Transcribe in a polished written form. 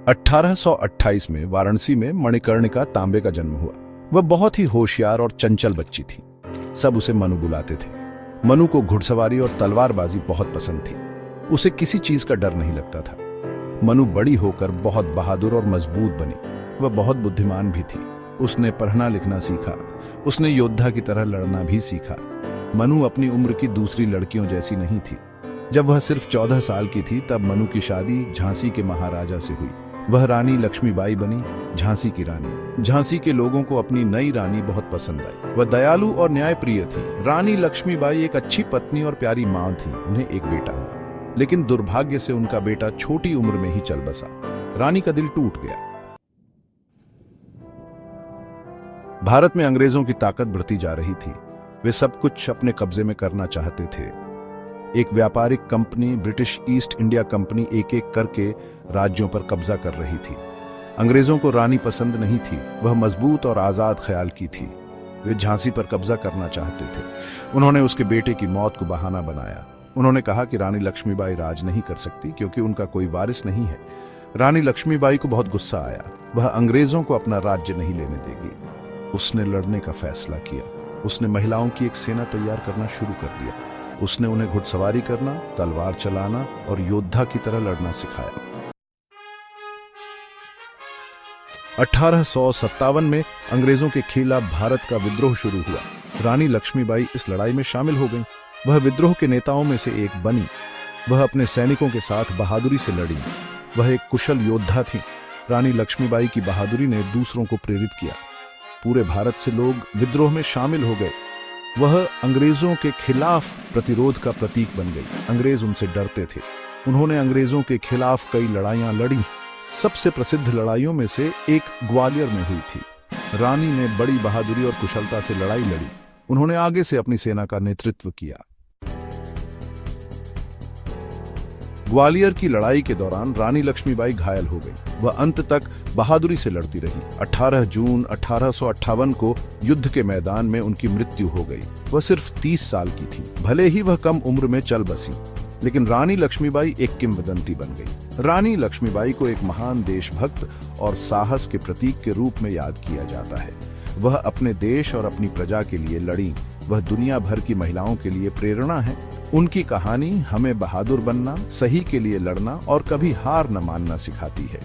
1828 में वाराणसी में मणिकर्णिका तांबे का जन्म हुआ। वह बहुत ही होशियार और चंचल बच्ची थी। सब उसे मनु बुलाते थे। मनु को घुड़सवारी और तलवारबाजी बहुत पसंद थी। उसे किसी चीज का डर नहीं लगता था। मनु बड़ी होकर बहुत बहादुर और मजबूत बनी। वह बहुत बुद्धिमान भी थी। उसने पढ़ना लिखना सीखा। उसने योद्धा की तरह लड़ना भी सीखा। मनु अपनी उम्र की दूसरी लड़कियों जैसी नहीं थी। जब वह सिर्फ 14 साल की थी तब मनु की शादी झांसी के महाराजा से हुई। वह रानी लक्ष्मीबाई बनी, झांसी की रानी। झांसी के लोगों को अपनी नई रानी बहुत पसंद आई। वह दयालु और न्यायप्रिय थी। रानी लक्ष्मीबाई एक अच्छी पत्नी और प्यारी मां थी। उन्हें एक बेटा हुआ, लेकिन दुर्भाग्य से उनका बेटा छोटी उम्र में ही चल बसा। रानी का दिल टूट गया। भारत में अंग्रेजों की ताकत बढ़ती जा रही थी। वे सब कुछ अपने कब्जे में करना चाहते थे। एक व्यापारिक company British east India company एक एक करके राज्यों पर कब्जा कर रही थी। अंग्रेजों को रानी पसंद नहीं थी। वह मजबूत और आजाद ख्याल की थी। वे झांसी पर कब्जा करना चाहते थे। उन्होंने उसके बेटे की मौत को बहाना बनाया। उन्होंने कहा कि रानी लक्ष्मीबाई राज नहीं कर सकती क्योंकि उनका कोई वारिस नहीं है। रानी लक्ष्मीबाई को बहुत गुस्सा आया। वह अंग्रेजों को अपना राज्य नहीं लेने देगी। उसने लड़ने का फैसला किया। उसने महिलाओं की एक सेना तैयार करना शुरू कर दिया। उसने उन्हें घुड़सवारी करना, तलवार चलाना और योद्धा की तरह लड़ना सिखाया। 1857 में अंग्रेजों के खिलाफ भारत का विद्रोह शुरू हुआ। रानी लक्ष्मीबाई इस लड़ाई में शामिल हो गईं। वह विद्रोह के नेताओं में से एक बनी। वह अपने सैनिकों के साथ बहादुरी से लड़ी। वह एक कुशल योद्धा थी। रानी लक्ष्मीबाई की बहादुरी ने दूसरों को प्रेरित किया। पूरे भारत से लोग विद्रोह में शामिल हो गए। वह अंग्रेजों के खिलाफ प्रतिरोध का प्रतीक बन गई। अंग्रेज उनसे डरते थे। उन्होंने अंग्रेजों के खिलाफ कई लड़ाइयां लड़ी। सबसे प्रसिद्ध लड़ाइयों में से एक ग्वालियर में हुई थी। रानी ने बड़ी बहादुरी और कुशलता से लड़ाई लड़ी। उन्होंने आगे से अपनी सेना का नेतृत्व किया। ग्वालियर की लड़ाई के दौरान रानी लक्ष्मीबाई घायल हो गई। वह अंत तक बहादुरी से लड़ती रही। 18 जून 1858 को युद्ध के मैदान में उनकी मृत्यु हो गई। वह सिर्फ 30 साल की थी। भले ही वह कम उम्र में चल बसी, लेकिन रानी लक्ष्मीबाई एक किंवदंती बन गई। रानी लक्ष्मीबाई को एक महान देशभक्त और साहस के प्रतीक के रूप में याद किया जाता है। वह अपने देश और अपनी प्रजा के लिए लड़ी। वह दुनिया भर की महिलाओं के लिए प्रेरणा है। उनकी कहानी हमें बहादुर बनना, सही के लिए लड़ना और कभी हार न मानना सिखाती है।